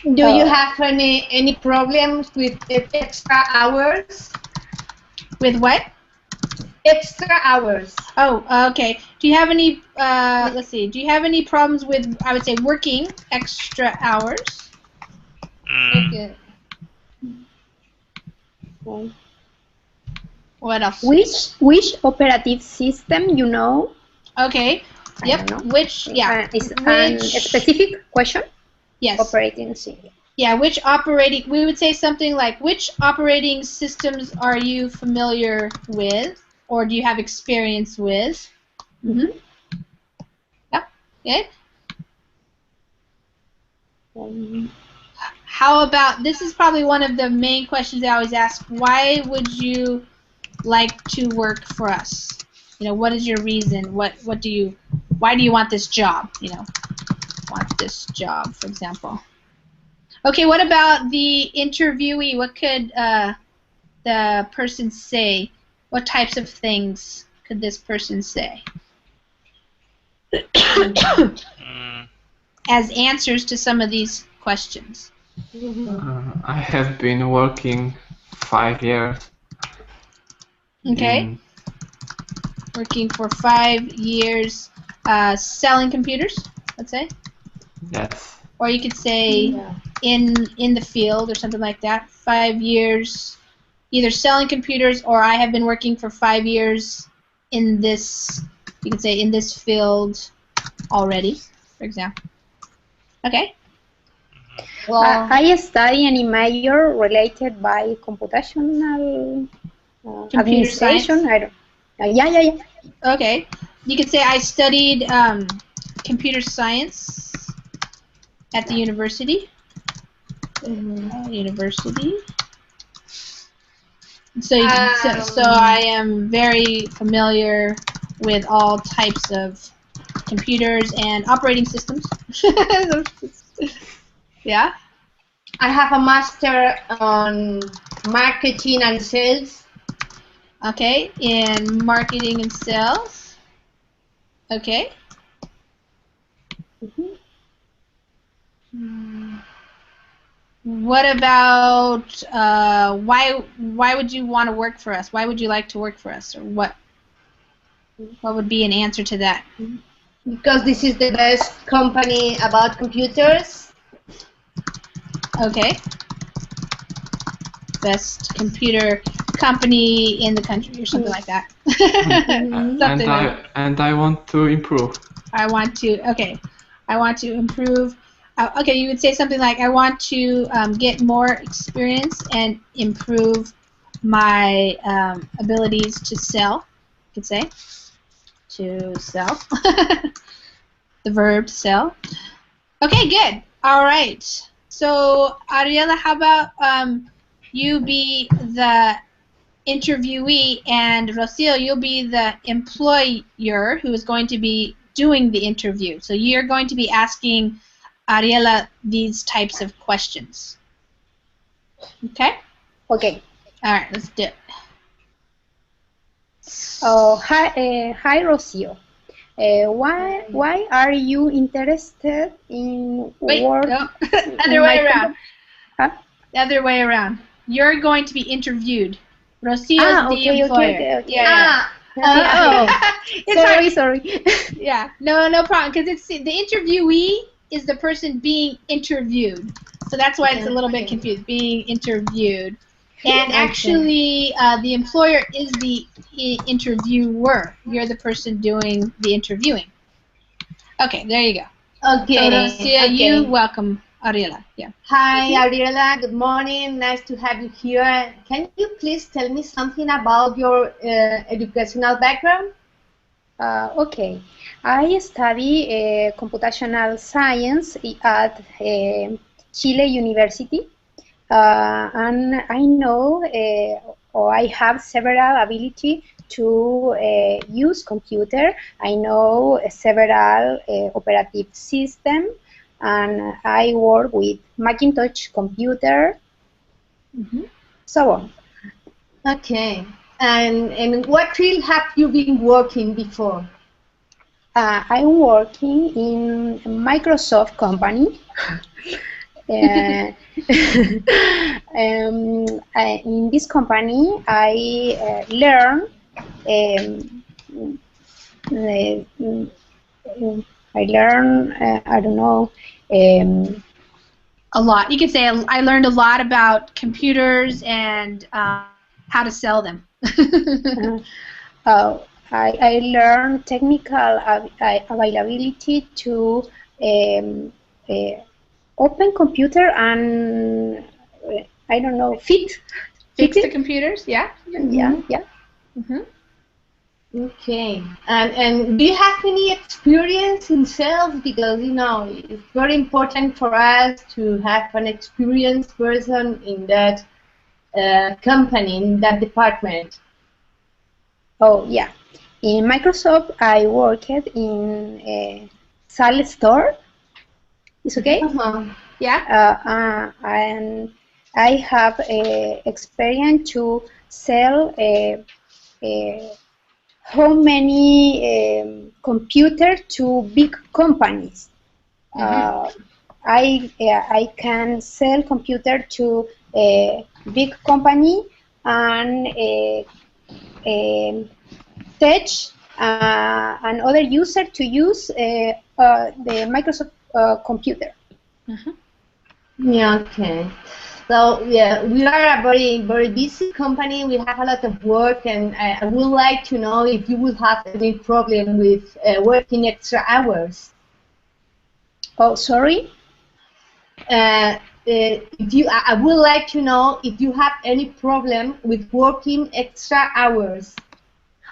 Do you have any problems with extra hours? With what? Extra hours. Oh, okay. Do you have any, let's see, do you have any problems with, I would say, working extra hours? Okay. What else? Which operative system you know? Okay. Yep. Which, yeah. Is a specific question? Yes. Operating system. Yeah, which operating, we would say something like, which operating systems are you familiar with, or do you have experience with? Yep. Okay. How about, this is probably one of the main questions I always ask, why would you like to work for us? You know, what is your reason? Why do you want this job? You know, want this job, for example. Okay, what about the interviewee? What could the person say? What types of things could this person say? As answers to some of these questions. I have been working 5 years. Okay. Working for 5 years, selling computers, let's say. Yes. Or you could say in the field or something like that. 5 years, either selling computers, or I have been working for 5 years in this, you could say, in this field already, for example. Okay. Well, I study any major related by computational administration. Science. Yeah. Okay. You could say I studied computer science at the university. University. So you can, so I am very familiar with all types of computers and operating systems. Yeah. I have a master on marketing and sales. Okay, in marketing and sales. Okay. What about why would you want to work for us? Why would you like to work for us? Or what would be an answer to that? Because this is the best company about computers. Okay. Best computer company in the country or something like that. And I want to improve. I want to improve. Okay, you would say something like, I want to get more experience and improve my abilities to sell. You could say to sell. The verb sell. Okay, good. All right. So, Ariela, how about you be the interviewee, and Rocio, you'll be the employer who is going to be doing the interview. So you're going to be asking Ariela these types of questions. Okay? Okay. All right, let's do it. Hi, Rocio. Why are you interested in work? No, other way around. Huh? The other way around. You're going to be interviewed. Rocio's the employer. Okay. Yeah. Sorry. Yeah, no problem. Because it's the interviewee is the person being interviewed, so that's why it's a little bit confused. Being interviewed, and actually, the employer is the interviewer. You're the person doing the interviewing. Okay, there you go. Okay. So, Rocia, you welcome Ariela. Yeah. Hi, Ariela. Good morning. Nice to have you here. Can you please tell me something about your educational background? Okay. I study computational science at Chile University, and I know or I have several ability to use computer. I know several operative system, and I work with Macintosh computer, so on. Okay. And what field have you been working before? I'm working in Microsoft company. In this company, I learn. I don't know. A lot. You could say I learned a lot about computers and how to sell them. I learned technical availability to open computer and I don't know, fix the computers. Yeah. Yeah. Okay. And do you have any experience in sales? Because it's very important for us to have an experienced person in that company, in that department. Oh yeah. In Microsoft, I worked in a sales store. It's okay? Yeah. And I have experience to sell how many computer to big companies. I can sell computer to a big company and teach another user to use the Microsoft computer. Yeah, okay. So yeah, we are a very, very busy company. We have a lot of work, and I would like to know if you would have any problem with working extra hours. Oh, sorry. I would like to know if you have any problem with working extra hours.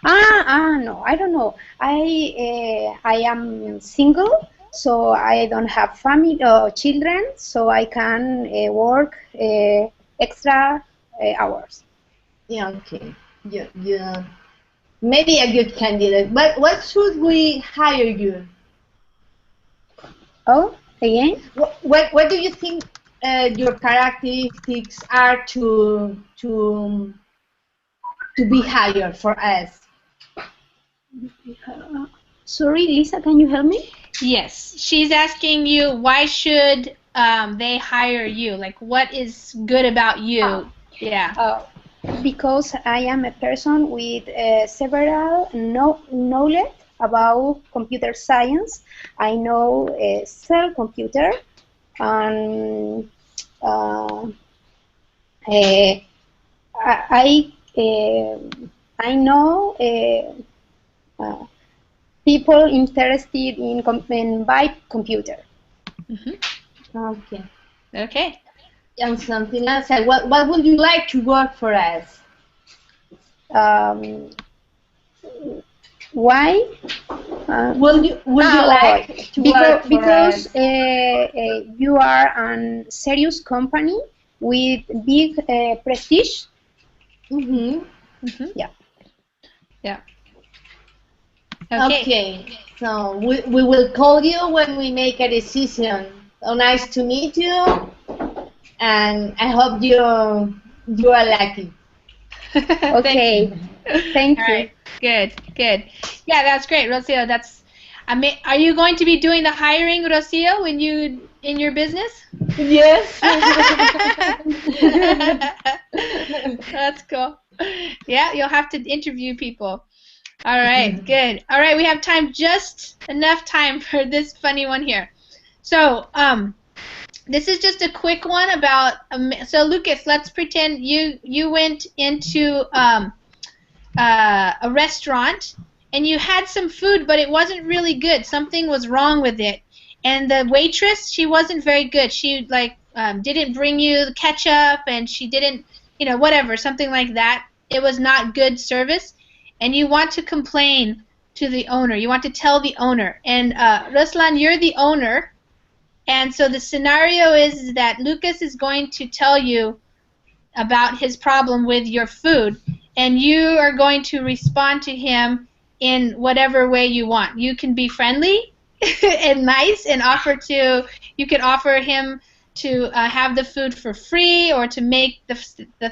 No, I don't know. I am single, so I don't have family or children, so I can work extra hours. Yeah, okay. Yeah. Maybe a good candidate. But what should we hire you? Oh, again? What do you think your characteristics are to be hired for us? Sorry, Lisa, can you help me? Yes, she's asking you why should they hire you? Like, what is good about you? Yeah. Because I am a person with several knowledge about computer science. I know cell computer, and I know people interested in buy computer. Okay. Okay. And something else. What would you like to work for us? Why? Would you like to work for because us? You are a serious company with big prestige. Yeah. Yeah. Okay. So we will call you when we make a decision. So nice to meet you, and I hope you are lucky. Okay. Thank you. All right. Good. Yeah, that's great, Rocio. I mean, are you going to be doing the hiring, Rocio, when you in your business? Yes. That's cool. Yeah, you'll have to interview people. All right, good. All right, we have time, just enough time for this funny one here. So, this is just a quick one about. So, Lucas, let's pretend you went into a restaurant and you had some food, but it wasn't really good. Something was wrong with it, and the waitress, she wasn't very good. She didn't bring you the ketchup, and she didn't, whatever, something like that. It was not good service, and you want to complain to the owner. You want to tell the owner. And Ruslan, you're the owner, and so the scenario is that Lucas is going to tell you about his problem with your food, and you are going to respond to him in whatever way you want. You can be friendly and nice and you could offer him to have the food for free or to make the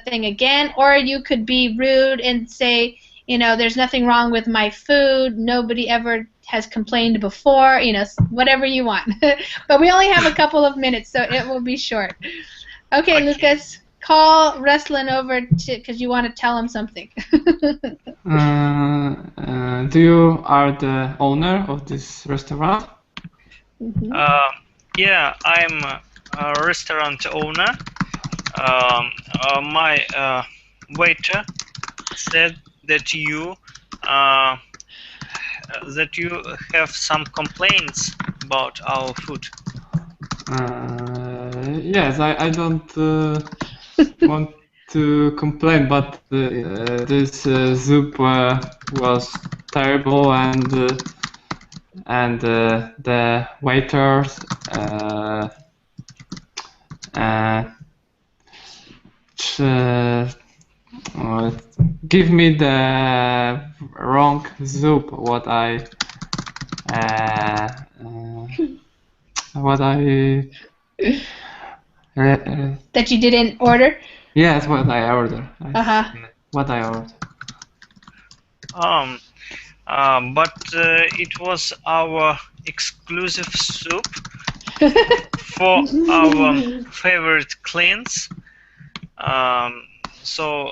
thing again, or you could be rude and say, there's nothing wrong with my food, nobody ever has complained before, whatever you want. But we only have a couple of minutes, so it will be short. Okay. Lucas, call Ruslan over because you want to tell him something. Do you are the owner of this restaurant? Mm-hmm. Yeah, I'm a restaurant owner. My waiter said that you have some complaints about our food. Yes, I don't want to complain, but this soup was terrible, and the waiters give me the wrong soup. What I That you didn't order? Yes, what I ordered. What I ordered. But it was our exclusive soup for our favorite clients. So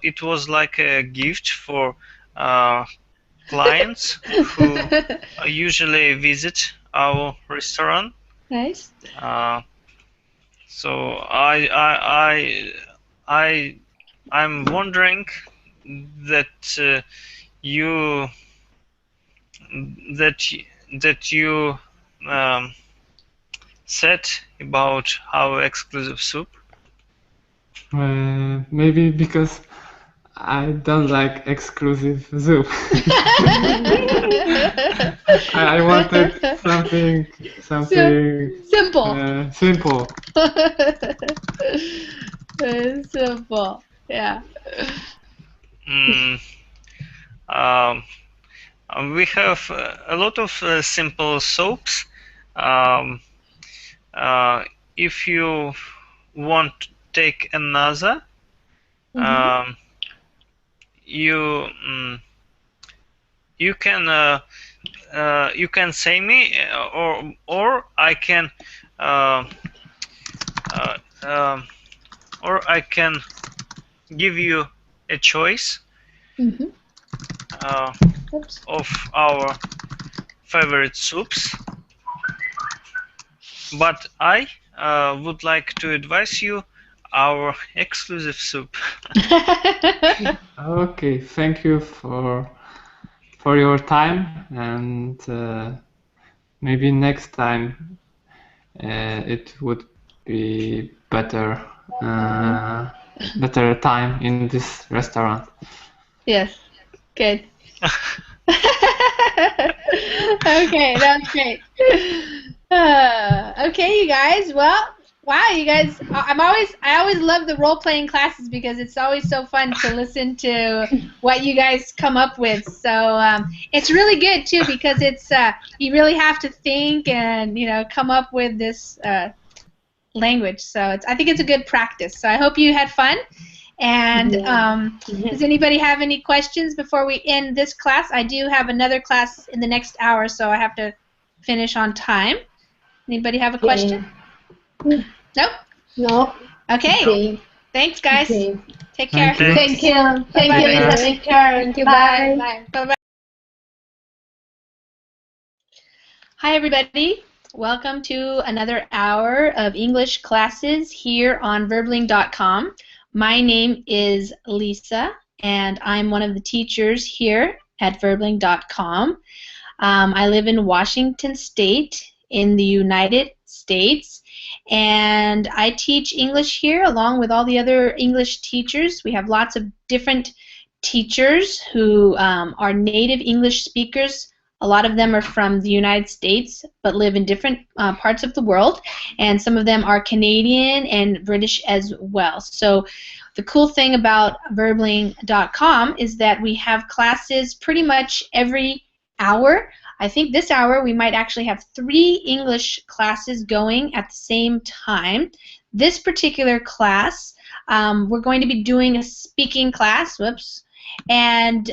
it was like a gift for clients who usually visit our restaurant. Nice. So I'm wondering that you said about our exclusive soup. Maybe because I don't like exclusive soup. I wanted something simple. Simple. Simple. Yeah. We have a lot of simple soaps. If you want to take another, you can say me, or I can give you a choice of our favorite soups. But I would like to advise you our exclusive soup. Okay, thank you for your time, and maybe next time it would be better time in this restaurant. Yes, good. Okay, that's great. Okay, you guys. Well, wow, you guys. I always love the role-playing classes because it's always so fun to listen to what you guys come up with. So it's really good too because it's you really have to think and come up with this language. So I think it's a good practice. So I hope you had fun. And Yeah. does anybody have any questions before we end this class? I do have another class in the next hour, so I have to finish on time. Anybody have a question? Nope? No. Okay. Okay. Thanks, guys. Okay. Take care. Thank you. Thank you. Thank Bye-bye. you, Lisa. Take care. Thank you. Bye. Bye. Bye. Hi, everybody. Welcome to another hour of English classes here on verbling.com. My name is Lisa, and I'm one of the teachers here at verbling.com. I live in Washington State in the United States, and I teach English here along with all the other English teachers. We have lots of different teachers who are native English speakers. A lot of them are from the United States but live in different parts of the world, and some of them are Canadian and British as well. So the cool thing about verbling.com is that we have classes pretty much every hour. I think this hour we might actually have 3 English classes going at the same time. This particular class, we're going to be doing a speaking class, and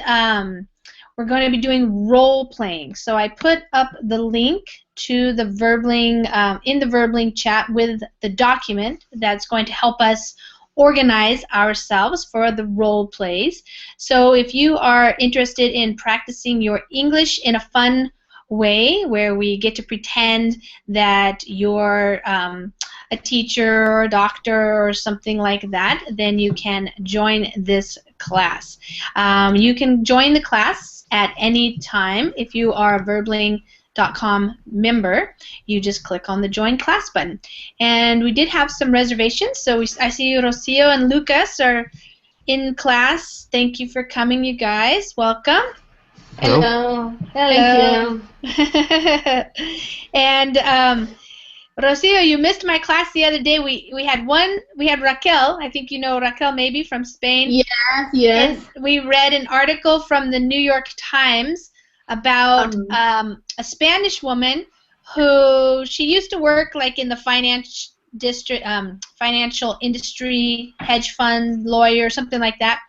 we're going to be doing role playing. So I put up the link to the Verbling in the Verbling chat with the document that's going to help us organize ourselves for the role plays. So if you are interested in practicing your English in a fun way where we get to pretend that you're a teacher or a doctor or something like that, then you can join this class. You can join the class at any time if you are a verbling.com member. You just click on the join class button. And we did have some reservations, so I see Rocio and Lucas are in class. Thank you for coming, you guys. Welcome. Hello. Hello. Thank you. And Rocio, you missed my class the other day. We had Raquel. I think you know Raquel maybe from Spain. Yes, yes. And we read an article from the New York Times about a Spanish woman who she used to work like in the financial industry, hedge fund lawyer, something like that.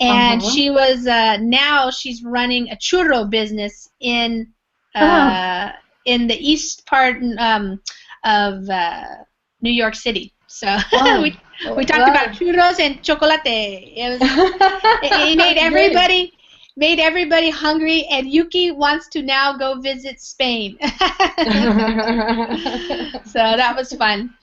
And she was now she's running a churro business in the east part of New York City. So we talked about churros and chocolate. It made everybody hungry, and Yuki wants to now go visit Spain. So that was fun.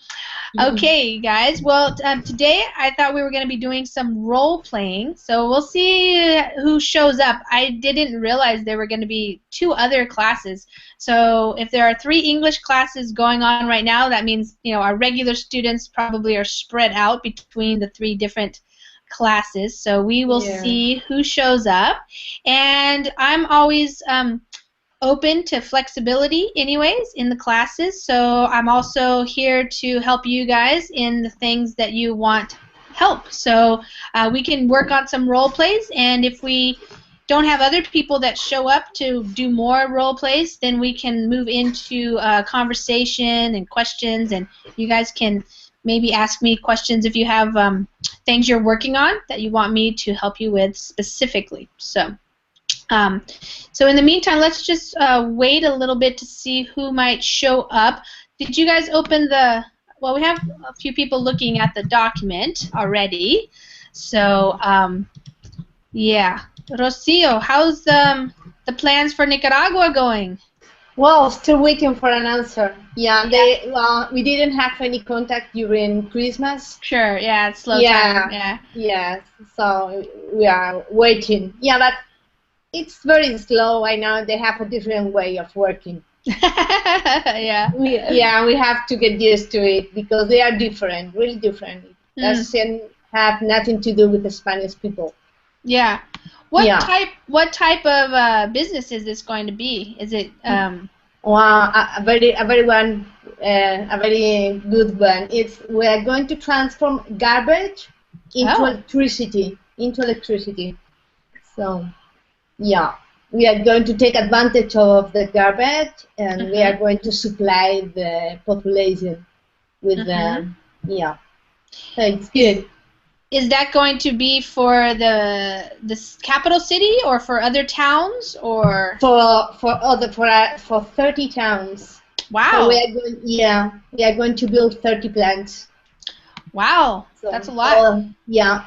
Okay, guys. Well, today I thought we were going to be doing some role playing, so we'll see who shows up. I didn't realize there were going to be 2 other classes. So if there are 3 English classes going on right now, that means our regular students probably are spread out between the 3 different classes. So we will see who shows up, and I'm always open to flexibility anyways in the classes, so I'm also here to help you guys in the things that you want help. So we can work on some role plays, and if we don't have other people that show up to do more role plays, then we can move into conversation and questions, and you guys can maybe ask me questions if you have things you're working on that you want me to help you with specifically. So in the meantime, let's just wait a little bit to see who might show up. Did you guys open the... Well, we have a few people looking at the document already. So, yeah. Rocio, how's the plans for Nicaragua going? Well, still waiting for an answer. Yeah, we didn't have any contact during Christmas. Sure, yeah, it's slow time. Yeah. Yes, so we are waiting. Yeah, but it's very slow. I know they have a different way of working. Yeah. We have to get used to it because they are different, really different. It doesn't have nothing to do with the Spanish people. Yeah. What type of business is this going to be? Is it Well, a very good one. We are going to transform garbage into electricity. So, yeah, we are going to take advantage of the garbage, and we are going to supply the population with so it's good. is that going to be for the capital city or for other towns or for 30 towns? Wow. So we are going to build 30 plants. Wow, So that's a lot.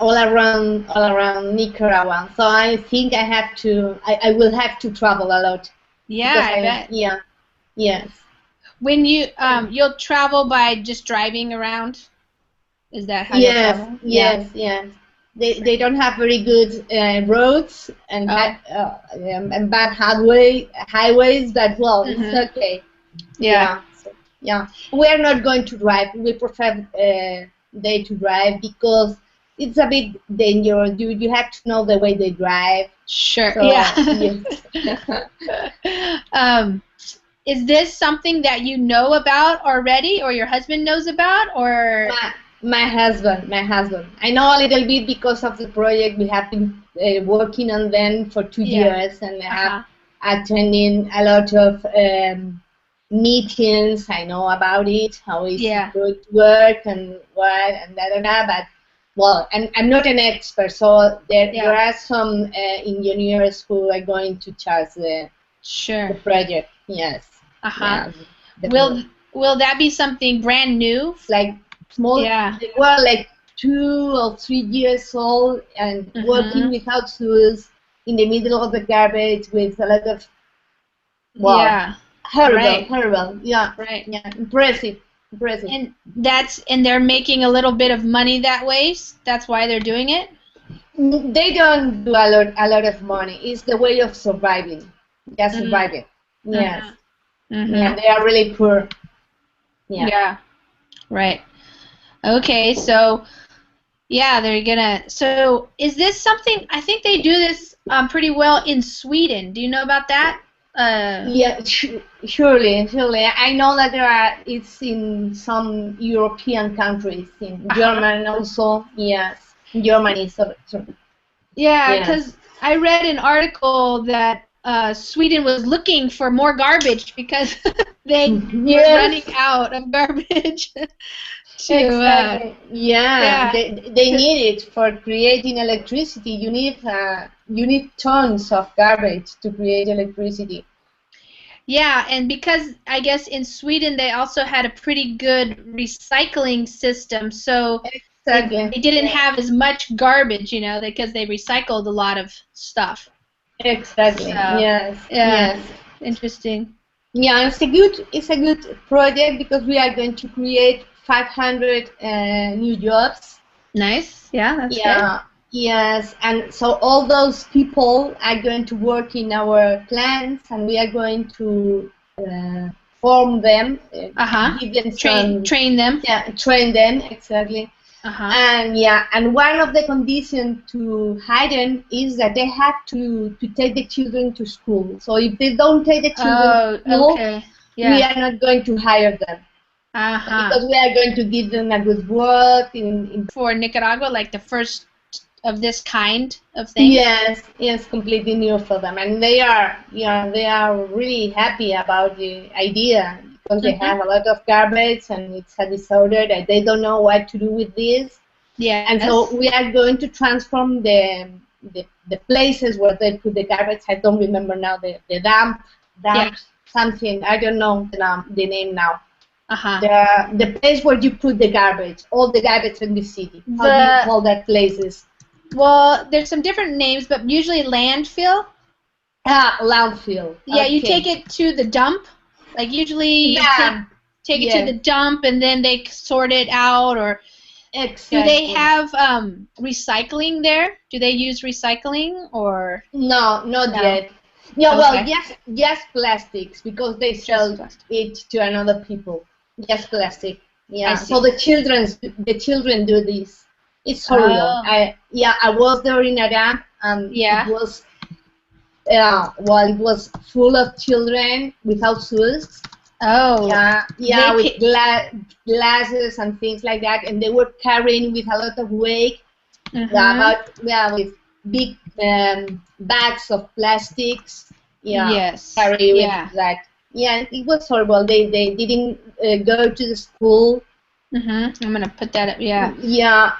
All around Nicaragua. So I think I will have to travel a lot. Yeah, I bet. Yeah, yes. When you'll travel by just driving around? Is that how you'll travel? Yes. They don't have very good roads and and bad highways, but well, it's okay. Yeah. We are not going to drive. We prefer they to drive because it's a bit dangerous. You have to know the way they drive. Sure. So, yeah. Is this something that you know about already, or your husband knows about, or? My husband. I know a little bit because of the project. We have been working on them for 2 years, and I have attending a lot of meetings. I know about it, how it's going to work and what and that. But well, I'm not an expert, so there are some engineers who are going to charge the project. Yes. Yeah, will that be something brand new? Like small. They were like 2 or 3 years old and working without tools in the middle of the garbage with a lot of horrible. Yeah. Impressive. And they're making a little bit of money that way. That's why they're doing it. They don't do a lot of money. It's the way of surviving. They're surviving. Yes. Yeah, they are really poor. Yeah. Right. Okay, so they're gonna. So is this something? I think they do this pretty well in Sweden. Do you know about that? Yeah, surely. I know that it's in some European countries, in Germany also. Yes, in Germany. Sorry. Yeah, because I read an article that Sweden was looking for more garbage because they were running out of garbage. Exactly. They need it for creating electricity. You need tons of garbage to create electricity. Yeah, and because I guess in Sweden they also had a pretty good recycling system, so they didn't have as much garbage, because they recycled a lot of stuff. Exactly. So, Yes. Interesting. Yeah, it's a good project because we are going to create 500 new jobs. Nice. Yeah, that's good. Yes, and so all those people are going to work in our plants, and we are going to form them, give them train them. Yeah, train them exactly. And one of the conditions to hire them is that they have to take the children to school. So if they don't take the children to school, we are not going to hire them. Because we are going to give them a good work for Nicaragua, like the first of this kind of thing. Yes, completely new for them, and they are really happy about the idea because they have a lot of garbage and it's a disorder that they don't know what to do with this. And so we are going to transform the places where they put the garbage. I don't remember now the dump something. I don't know the name now. The place where you put the garbage, all the garbage in the city. How do you call that places? Well, there's some different names, but usually landfill. Landfill. Yeah, you take it to the dump. Like usually you take it to the dump and then they sort it out, or do they have recycling there? Do they use recycling or? No, not yet. Yeah, well, yes, plastics because they sell it to another people. Yes, plastic. Yeah. So the children do this. It's horrible. I was there in a dump and it was it was full of children without shoes. With glasses and things like that, and they were carrying with a lot of weight, with big bags of plastics. Carry with that. Yeah, it was horrible. They didn't go to the school. I'm gonna put that up. Yeah.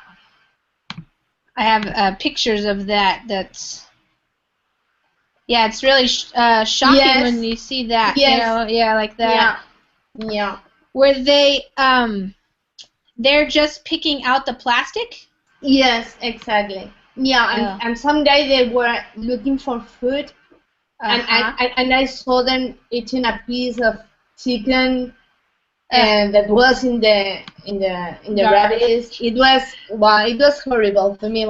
I have pictures of that. Yeah, it's really shocking Yes. when you see that. Yes. You know, yeah, like that. Yeah. Were they they're just picking out the plastic? Yes, exactly. Yeah, and some guy they were looking for food, and I saw them eating a piece of chicken, and that was in the rabbits. It was horrible for me.